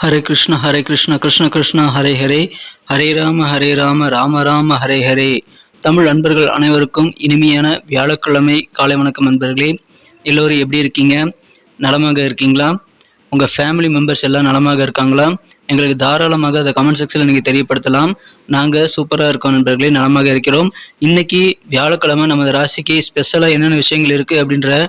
ஹரே கிருஷ்ண கிருஷ்ண கிருஷ்ண ஹரே ஹரே, ஹரே ராம ராம ராம ஹரே ஹரே. தமிழ் அன்பர்கள் அனைவருக்கும் இனிமையான வியாழக்கிழமை காலை வணக்கம். நண்பர்களே, எல்லோரும் எப்படி இருக்கீங்க? நலமாக இருக்கீங்களா? உங்கள் ஃபேமிலி மெம்பர்ஸ் எல்லாம் நலமாக இருக்காங்களா? எங்களுக்கு தாராளமாக அதை கமெண்ட் செக்ஷனில் நீங்கள் தெரியப்படுத்தலாம். நாங்கள் சூப்பராக இருக்கோம் நண்பர்களே, நலமாக இருக்கிறோம். இன்னைக்கு வியாழக்கிழமை நமது ராசிக்கு ஸ்பெஷலாக என்னென்ன விஷயங்கள் இருக்குது அப்படின்ற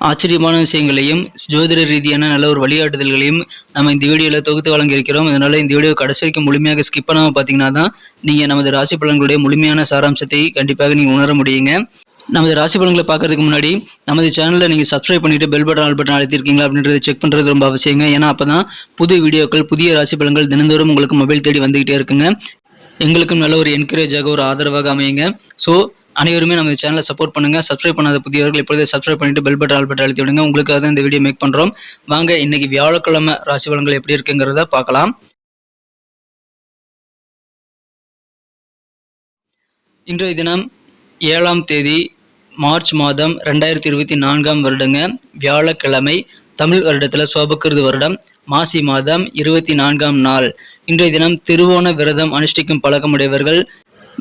ஆச்சரியமான விஷயங்களையும் ஜோதிட ரீதியான நல்ல ஒரு வழிகாட்டுதல்களையும் நம்ம இந்த வீடியோவில் தொகுத்து வழங்கியிருக்கிறோம். அதனால் இந்த வீடியோ கடைசி வரைக்கும் முழுமையாக ஸ்கிப் பண்ணாமல் பார்த்தீங்கன்னா தான் நீங்கள் நமது ராசி பலன்களுடைய முழுமையான சாராம்சத்தை கண்டிப்பாக நீங்கள் உணர முடியுங்க. நமது ராசி பலன்களை பார்க்கறதுக்கு முன்னாடி நமது சேனலில் நீங்கள் சப்ஸ்கிரைப் பண்ணிவிட்டு பெல் பட்டன் ஆல் பட்டன் அழுத்திருக்கீங்களா அப்படின்றத செக் பண்ணுறது ரொம்ப அவசியங்க. ஏன்னா அப்போ தான் புது வீடியோக்கள் புதிய ராசி பலன்கள் தினந்தோறும் உங்களுக்கு மொபைல் தேடி வந்துக்கிட்டே இருக்குங்க. எங்களுக்கும் நல்ல ஒரு என்கரேஜாக ஒரு ஆதரவாக அமையுங்க. ஸோ அனைவருமே நம்ம சேனலை சப்போர்ட் பண்ணுங்க. சப்ஸ்கிரைப் பண்ணாத புதியவர்கள் இப்பொழுதே சப்ஸ்கிரைப் பண்ணிட்டு பெல் பட்டன் ஆல் பட்டன் அழுத்தி விடுங்க. உங்களுக்காக தான் இந்த வீடியோ மேக் பண்றோம். வாங்க இன்னைக்கு வியாழக்கிழமை ராசி பலன்கள் எப்படி இருக்குங்கிறத பார்க்கலாம். இன்றைய தினம் 7ஆம் தேதி மார்ச் மாதம் 2024 வருடங்க, வியாழக்கிழமை. தமிழ் வருடத்தில் சோபக்கிருது வருடம் மாசி மாதம் 24ஆம் நாள். இன்றைய தினம் திருவோண விரதம் அனுஷ்டிக்கும் பழக்கமுடையவர்கள்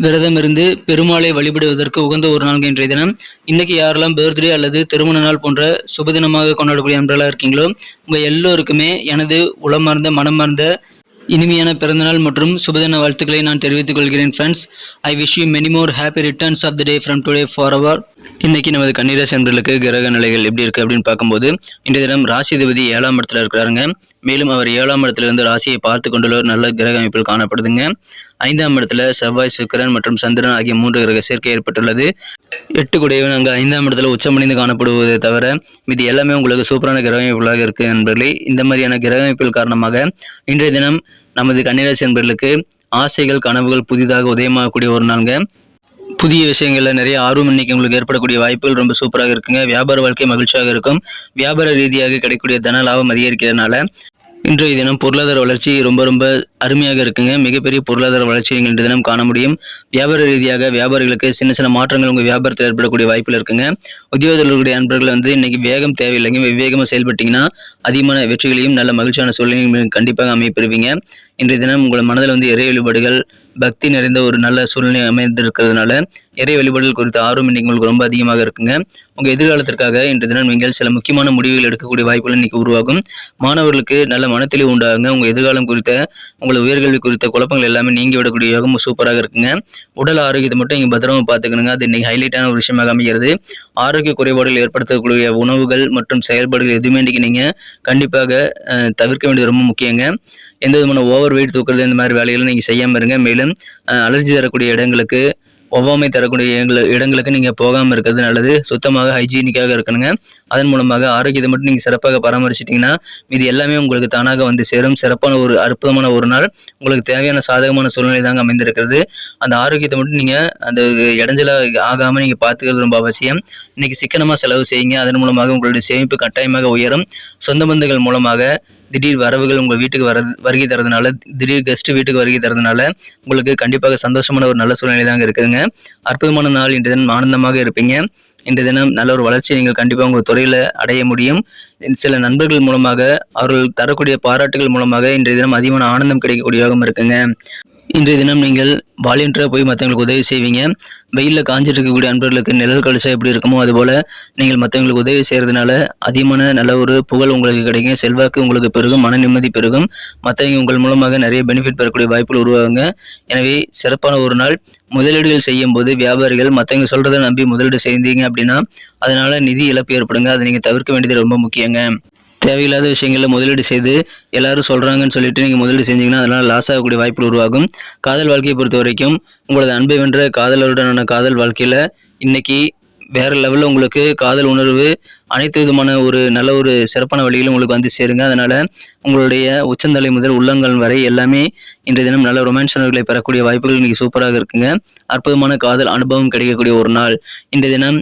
விரதம் இருந்து பெருமாளை வழிபடுவதற்கு உகந்த ஒரு நாள் இன்றைய தினம். இன்னைக்கு யாரெல்லாம் பர்த்டே அல்லது திருமண நாள் போன்ற சுபதினமாக கொண்டாடக்கூடிய நண்பர்களாக இருக்கீங்களோ உங்கள் எல்லோருக்குமே எனது உளமார்ந்த மனமார்ந்த இனிமையான பிறந்தநாள் மற்றும் சுபதின வாழ்த்துக்களை நான் தெரிவித்துக் கொள்கிறேன். Friends, I wish you many more happy returns of the day from today for அவர். இன்னைக்கு நமது கன்னிராசி நண்பர்களுக்கு கிரக நிலைகள் எப்படி இருக்கு அப்படின்னு பார்க்கும்போது, இன்றைய தினம் ராசிதிபதி 7ஆம் இடத்துல இருக்கிறாருங்க. மேலும் அவர் 7ஆம் இடத்திலிருந்து ராசியை பார்த்து கொண்டுள்ள ஒரு நல்ல கிரக அமைப்பில் காணப்படுதுங்க. 5ஆம் இடத்துல செவ்வாய், சுக்கிரன் மற்றும் சந்திரன் ஆகிய 3 கிரக சேர்க்கை ஏற்பட்டுள்ளது. 8 குடையவன் அங்கே 5ஆம் இடத்துல உச்சமடைந்து காணப்படுவதை தவிர மீது எல்லாமே உங்களுக்கு சூப்பரான கிரக அமைப்புகளாக இருக்கு நண்பர்களே. இந்த மாதிரியான கிரக அமைப்புகள் காரணமாக இன்றைய தினம் நமது கன்னிராசி நண்பர்களுக்கு ஆசைகள் கனவுகள் புதிதாக உதயமாகக்கூடிய ஒரு நாளுங்க. புதிய விஷயங்களில் நிறைய ஆர்வம் இன்னைக்கு உங்களுக்கு ஏற்படக்கூடிய வாய்ப்புகள் ரொம்ப சூப்பராக இருக்குங்க. வியாபார வாழ்க்கை மகிழ்ச்சியாக இருக்கும். வியாபார ரீதியாக கிடைக்கக்கூடிய தன லாபம் அதிகரிக்கிறதுனால இன்றைய தினம் பொருளாதார வளர்ச்சி ரொம்ப ரொம்ப அருமையாக இருக்குங்க. மிகப்பெரிய பொருளாதார வளர்ச்சி நீங்கள் இன்றைய தினம் காண முடியும். வியாபார ரீதியாக வியாபாரிகளுக்கு சின்ன சின்ன மாற்றங்கள் உங்கள் வியாபாரத்தில் ஏற்படக்கூடிய வாய்ப்புகள் இருக்குங்க. உத்தியோகத்தர்களுடைய அன்பர்கள் இன்னைக்கு வேகம் தேவையில்லைங்க. விவேகமாக செயல்பட்டீங்கன்னா அதிகமான வெற்றிகளையும் நல்ல மகிழ்ச்சியான சூழ்நிலையும் கண்டிப்பாக அமைப்பெறுவீங்க. இன்றைய தினம் உங்கள் மனதில் இறை வழிபாடுகள் பக்தி நிறைந்த ஒரு நல்ல சூழ்நிலை அமைந்திருக்கிறதுனால இறை வழிபாடுகள் குறித்த ஆர்வம் இன்னைக்கு உங்களுக்கு ரொம்ப அதிகமாக இருக்குங்க. உங்கள் எதிர்காலத்திற்காக இன்றைய தினம் நீங்கள் சில முக்கியமான முடிவுகள் எடுக்கக்கூடிய வாய்ப்புகள் இன்னைக்கு உருவாகும். மாணவர்களுக்கு நல்ல மனத்தெளிவு உண்டாகுங்க. உங்கள் எதிர்காலம் குறித்த உங்கள் உயர்கல்வி குறித்த குழப்பங்கள் எல்லாமே நீங்கி விடக்கூடிய யோகம் சூப்பராக இருக்குங்க. உடல் ஆரோக்கியத்தை மட்டும் இங்கே பத்திரமா பார்த்துக்கணுங்க. அது இன்னைக்கு ஹைலைட்டான ஒரு விஷயமாக அமைகிறது. ஆரோக்கிய குறைபாடுகள் ஏற்படுத்தக்கூடிய உணவுகள் மற்றும் செயல்பாடுகள் எதுவுமே இன்னைக்கு நீங்கள் கண்டிப்பாக தவிர்க்க வேண்டியது ரொம்ப முக்கியங்க. எந்த விதமான ஓவர் வெயிட் தூக்குறது இந்த மாதிரி வேலைகளை நீங்கள் செய்யாமல் இருங்க. மேலும் அலர்ஜி தரக்கூடிய இடங்களுக்கு ஒவ்வாமை தரக்கூடிய இடங்களுக்கு நீங்கள் போகாமல் இருக்கிறது நல்லது. சுத்தமாக ஹைஜீனிக்காக இருக்கணுங்க. அதன் மூலமாக ஆரோக்கியத்தை மட்டும் நீங்கள் சிறப்பாக பராமரிச்சிட்டிங்கன்னா மீது எல்லாமே உங்களுக்கு தானாக வந்து சேரும். சிறப்பான ஒரு அற்புதமான ஒரு நாள். உங்களுக்கு தேவையான சாதகமான சூழ்நிலை தாங்க அமைந்திருக்கிறது. அந்த ஆரோக்கியத்தை மட்டும் நீங்கள் அந்த இடைஞ்சலாக ஆகாமல் நீங்கள் பார்த்துக்கிறது ரொம்ப அவசியம். இன்னைக்கு சிக்கனமாக செலவு செய்யுங்க. அதன் மூலமாக உங்களுடைய சேமிப்பு கட்டாயமாக உயரும். சொந்த பந்தங்கள் மூலமாக திடீர் வரவுகள் உங்கள் வீட்டுக்கு வருகை தரதுனால, திடீர் கெஸ்ட் வீட்டுக்கு வருகை தரதுனால உங்களுக்கு கண்டிப்பாக சந்தோஷமான ஒரு நல்ல சூழ்நிலை தாங்க இருக்குதுங்க. அற்புதமான நாள். இன்றைய தினம் ஆனந்தமாக இருப்பீங்க. இன்றைய தினம் நல்ல ஒரு வளர்ச்சியை நீங்கள் கண்டிப்பாக உங்கள் துறையில் அடைய முடியும். சில நண்பர்கள் மூலமாக அவர்கள் தரக்கூடிய பாராட்டுகள் மூலமாக இன்றைய தினம் அதிகமான ஆனந்தம் கிடைக்கக்கூடிய யோகம் இருக்குங்க. இன்றைய தினம் நீங்கள் வாலண்டியராக போய் மற்றவங்களுக்கு உதவி செய்வீங்க. வெயிலில் காஞ்சிட்டு இருக்கக்கூடிய அன்பர்களுக்கு நிழல் கழிச்சா எப்படி இருக்குமோ அதுபோல் நீங்கள் மற்றவங்களுக்கு உதவி செய்கிறதுனால அதிகமான நல்ல ஒரு புகழ் உங்களுக்கு கிடைக்கும். செல்வாக்கு உங்களுக்கு பெருகும். மன நிம்மதி பெருகும். மற்றவங்க உங்கள் மூலமாக நிறைய பெனிஃபிட் பெறக்கூடிய வாய்ப்புகள் உருவாகுங்க. எனவே சிறப்பான ஒரு நாள். முதலீடுகள் செய்யும் போது வியாபாரிகள் மற்றவங்க சொல்கிறத நம்பி முதலீடு செய்தீங்க அப்படின்னா அதனால் நிதி இழப்பு ஏற்படுங்க. அதை நீங்கள் தவிர்க்க வேண்டியது ரொம்ப முக்கியங்க. தேவையில்லாத விஷயங்களில் முதலீடு செய்து எல்லாரும் சொல்கிறாங்கன்னு சொல்லிட்டு நீங்கள் முதலீடு செஞ்சீங்கன்னா அதனால் லாஸ் ஆகக்கூடிய வாய்ப்புகள் உருவாகும். காதல் வாழ்க்கையை பொறுத்த வரைக்கும் உங்களது அன்பை வென்ற காதலருடனான காதல் வாழ்க்கையில் இன்னைக்கு வேறு லெவலில் உங்களுக்கு காதல் உணர்வு அனைத்து விதமான ஒரு நல்ல ஒரு சிறப்பான வழிகளும் உங்களுக்கு வந்து சேருங்க. அதனால் உங்களுடைய உச்சந்தலை முதல் உள்ளங்கள் வரை எல்லாமே இன்றைய தினம் நல்ல ரொமான்ஸ் உணர்வுகளை பெறக்கூடிய வாய்ப்புகள் இன்றைக்கி சூப்பராக இருக்குங்க. அற்புதமான காதல் அனுபவம் கிடைக்கக்கூடிய ஒரு நாள். இன்றைய தினம்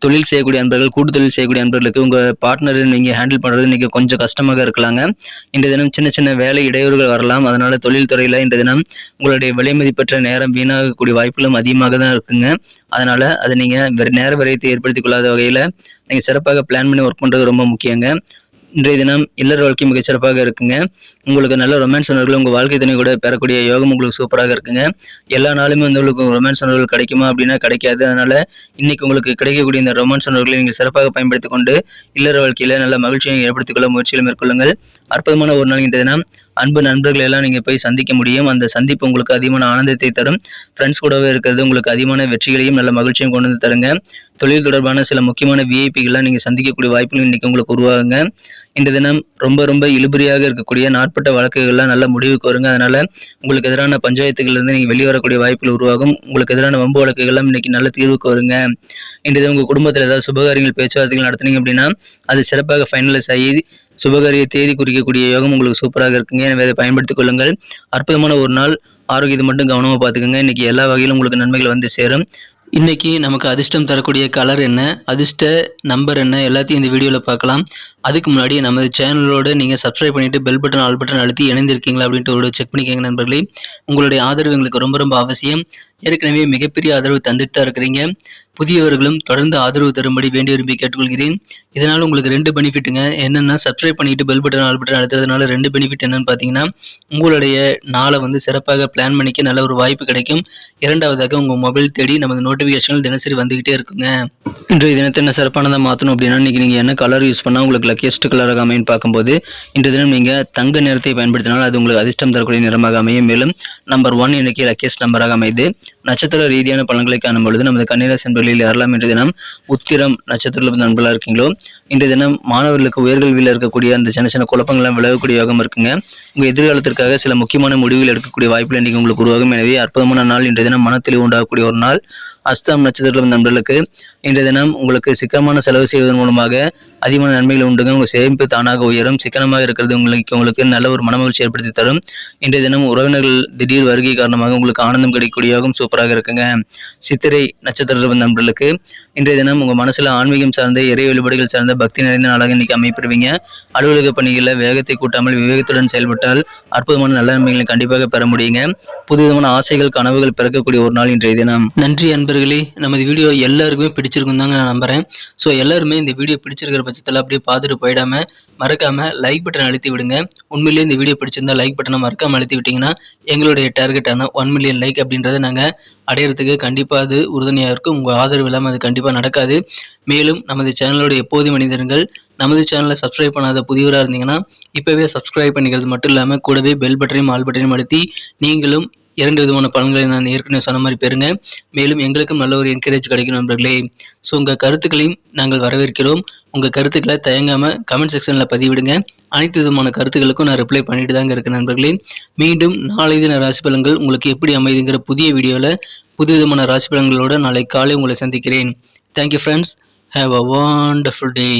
தொழில் செய்யக்கூடிய அன்பர்கள், கூட்டு தொழில் செய்யக்கூடிய அன்பர்களுக்கு உங்கள் பார்ட்னரை நீங்கள் ஹேண்டில் பண்ணுறது இன்றைக்கி கொஞ்சம் கஷ்டமாக இருக்கலாங்க. இன்றைய தினம் சின்ன சின்ன வேலை இடையூறுகள் வரலாம். அதனால் தொழில் துறையில் இன்றைய தினம் உங்களுடைய விலைமதிப்பற்ற நேரம் வீணாகக்கூடிய வாய்ப்புகளும் அதிகமாக தான் இருக்குங்க. அதனால் அதை நீங்கள் நேர விரயத்தை ஏற்படுத்திக் கொள்ளாத வகையில் நீங்கள் சிறப்பாக பிளான் பண்ணி ஒர்க் பண்ணுறது ரொம்ப முக்கியங்க. இன்றைய தினம் இல்லற வாழ்க்கை மிகச் சிறப்பாக இருக்குங்க. உங்களுக்கு நல்ல ரொமான்ஸ் உணர்வுகள் உங்கள் வாழ்க்கை துணை கூட பெறக்கூடிய யோகம் உங்களுக்கு சூப்பராக இருக்குங்க. எல்லா நாளுமே வந்து உங்களுக்கு ரொமான்ஸ் உணர்வுகள் கிடைக்குமா அப்படின்னா கிடைக்காது. அதனால இன்னைக்கு உங்களுக்கு கிடைக்கக்கூடிய இந்த ரொமான்ஸ் உணர்வுகளை நீங்கள் சிறப்பாக பயன்படுத்திக் கொண்டு இல்லற வாழ்க்கையில நல்ல மகிழ்ச்சியை ஏற்படுத்திக் கொள்ள முயற்சிகளை மேற்கொள்ளுங்கள். அற்புதமான ஒரு நாள் இன்றைய தினம். அன்பு நண்பர்களை எல்லாம் நீங்கள் போய் சந்திக்க முடியும். அந்த சந்திப்பு உங்களுக்கு அதிகமான ஆனந்தத்தை தரும். ஃப்ரெண்ட்ஸ் கூடவே இருக்கிறது உங்களுக்கு அதிகமான வெற்றிகளையும் நல்ல மகிழ்ச்சியும் கொண்டு வந்து தருங்க. தொழில் தொடர்பான சில முக்கியமான விஐபிகள்லாம் நீங்கள் சந்திக்கக்கூடிய வாய்ப்புகள் இன்னைக்கு உங்களுக்கு உருவாகுங்க. இந்த தினம் ரொம்ப இழுபறியாக இருக்கக்கூடிய நாட்பட்ட வழக்குகள்லாம் நல்ல முடிவுக்கு வருங்க. அதனால உங்களுக்கு எதிரான பஞ்சாயத்துகள் இருந்து நீங்கள் வெளியே வரக்கூடிய வாய்ப்புகள் உருவாகும். உங்களுக்கு எதிரான வம்பு வழக்குகள்லாம் இன்னைக்கு நல்ல தீர்வுக்கு வருங்க. இன்றைய உங்கள் குடும்பத்தில் ஏதாவது சுபகாரியங்கள் பேச்சுவார்த்தைகள் நடத்துனீங்க அப்படின்னா அது சிறப்பாக ஃபைனலைஸ் ஆகி சுபகாரிய தேதி குறிக்கக்கூடிய யோகம் உங்களுக்கு சூப்பராக இருக்குங்க. எனவே அதை பயன்படுத்திக் கொள்ளுங்கள். அற்புதமான ஒரு நாள். ஆரோக்கியத்தை மட்டும் கவனமாக பார்த்துக்கோங்க. இன்னைக்கு எல்லா வகையிலும் உங்களுக்கு நன்மைகள் வந்து சேரும். இன்னைக்கு நமக்கு அதிர்ஷ்டம் தரக்கூடிய கலர் என்ன, அதிர்ஷ்ட நம்பர் என்ன, எல்லாத்தையும் இந்த வீடியோவில் பார்க்கலாம். அதுக்கு முன்னாடி நமது சேனலோட நீங்கள் சப்ஸ்கிரைப் பண்ணிவிட்டு பெல் பட்டன் ஆல் பட்டன் அழுத்தி இணைந்திருக்கீங்களா அப்படின்ட்டு ஒரு செக் பண்ணிக்கோங்க நண்பர்களே. உங்களுடைய ஆதரவு எங்களுக்கு ரொம்ப அவசியம். ஏற்கனவே மிகப்பெரிய ஆதரவு தந்துட்டு தான் இருக்கிறீங்க. புதியவர்களும் தொடர்ந்து ஆதரவு தரும்படி வேண்டி விரும்பி கேட்டுக்கொள்கிறேன். இதனால் உங்களுக்கு 2 பெனிஃபிட்டுங்க. என்னென்னா சப்ஸ்கிரைப் பண்ணிட்டு பெல் பட்டன் ஆல் பட்டன் அழுத்துறதுனால 2 பெனிஃபிட் என்னன்னு பார்த்தீங்கன்னா, உங்களுடைய நாளை வந்து சிறப்பாக பிளான் பண்ணிக்க நல்ல ஒரு வாய்ப்பு கிடைக்கும். இரண்டாவதாக உங்கள் மொபைல் தேடி நமது நோட்டிஃபிகேஷன்கள் தினசரி வந்துகிட்டே இருக்குங்க. இன்றைய தினத்தை என்ன சிறப்பானதாக மாற்றணும் அப்படின்னா, இன்றைக்கி நீங்கள் என்ன கலர் யூஸ் பண்ணால் உங்களுக்கு லக்கியஸ்ட் கலராக அமையும் பார்க்கும்போது, இன்றைய தினம் நீங்கள் தங்க நிறத்தை பயன்படுத்தினால் அது உங்களுக்கு அதிர்ஷ்டம் தரக்கூடிய நிறமாக அமையும். மேலும் நம்பர் 1 இன்னைக்கு லக்கியஸ்ட் நம்பராக அமைது. நட்சத்திர ரீதியான பலன்களை காணும் பொழுது நமது கன்னிராசி நண்பர்களில் யாரெல்லாம் இன்றைய தினம் உத்திரம் நட்சத்திரத்தில் நண்பர்களாக இருக்கீங்களோ, இன்றைய தினம் மாணவர்களுக்கு உயர்கல்வியில் இருக்கக்கூடிய அந்த சின்ன குழப்பங்கள்லாம் விலகக்கூடிய யோகம் இருக்குங்க. உங்கள் எதிர்காலத்திற்காக சில முக்கியமான முடிவுகள் எடுக்கக்கூடிய வாய்ப்புகள் இன்றைக்கு உங்களுக்கு உருவாகும். எனவே அற்புதமான நாள். இன்றைய தினம் மனத்தில் உண்டாகக்கூடிய ஒரு நாள். அஸ்தம் நட்சத்திரத்தில் நண்பர்களுக்கு இன்றைய தினம் உங்களுக்கு சிக்கனமான செலவு செய்வதன் மூலமாக அதிகமான நன்மைகள் உண்டுங்க. உங்கள் சேமிப்பு தானாக உயரும். சிக்கனமாக இருக்கிறது உங்களுக்கு நல்ல ஒரு மனமகிழ்ச்சி ஏற்படுத்தி தரும். இன்றைய தினம் உறவினர்கள் திடீர் வருகை காரணமாக உங்களுக்கு ஆனந்தம் கிடைக்கக்கூடிய யோகம் சூப்பராக இருக்குங்க. சித்திரை நட்சத்திர நண்பர்களுக்கு இன்றைய தினம் உங்கள் மனசுல ஆன்மீகம் சார்ந்த இறை வழிபாடுகள் சார்ந்த பக்தி நிறைந்த நாளாக இன்னைக்கு அமைப்பிடுவீங்க. அலுவலக பணிகளில் வேகத்தை கூட்டாமல் விவேகத்துடன் செயல்பட்டால் அற்புதமான நல்ல நன்மைகளை கண்டிப்பாக பெற முடியுங்க. புதுவிதமான ஆசைகள் கனவுகள் பிறக்கக்கூடிய ஒரு நாள் இன்றைய தினம். நன்றி அன்பர்களே. நமது வீடியோ எல்லாருக்குமே பிடிச்சிருக்கும் தாங்க நான் நம்புறேன். ஸோ எல்லாருமே இந்த வீடியோ பிடிச்சிருக்கிற பட்சத்தில் அப்படியே பார்த்துட்டு போயிடாம மறக்காம லைக் பட்டன் அழுத்தி விடுங்க. உண்மையிலேயே இந்த வீடியோ பிடிச்சிருந்தா லைக் பட்டனை மறக்காம அழுத்தி விட்டீங்கன்னா எங்களுடைய டார்கெட்டான 1 மில்லியன் லைக் அப்படின்றத நாங்கள் அடையிறதுக்கு கண்டிப்பாக அது உறுதுணையாக இருக்கும். உங்கள் ஆதரவு இல்லாமல் அது கண்டிப்பாக நடக்காது. மேலும் நமது சேனலோட எப்போதும் மனிதர்கள் நமது சேனலை சப்ஸ்கிரைப் பண்ணாத புதியவராக இருந்தீங்கன்னா இப்போவே சப்ஸ்கிரைப் பண்ணிக்கிறது மட்டும் இல்லாமல் கூடவே பெல் பட்டனையும் ஆல் பட்டனையும் அழுத்தி நீங்களும் 2 விதமான பலன்களை நான் ஏற்கனவே சொன்ன மாதிரி பெறுங்க. மேலும் எங்களுக்கும் நல்ல ஒரு என்கரேஜ் கிடைக்கும் நண்பர்களே. ஸோ உங்கள் கருத்துக்களையும் நாங்கள் வரவேற்கிறோம். உங்கள் கருத்துக்களை தயங்காமல் கமெண்ட் செக்ஷனில் பதிவிடுங்க. அனைத்து விதமான கருத்துக்களுக்கும் நான் ரிப்ளை பண்ணிட்டு தாங்க இருக்கேன் நண்பர்களே. மீண்டும் நாளை தின ராசி பலன்கள் உங்களுக்கு எப்படி அமைதுங்கிற புதிய வீடியோவில் புது விதமான ராசி பலன்களோடு நாளை காலை உங்களை சந்திக்கிறேன். Thank you friends. Have a wonderful day.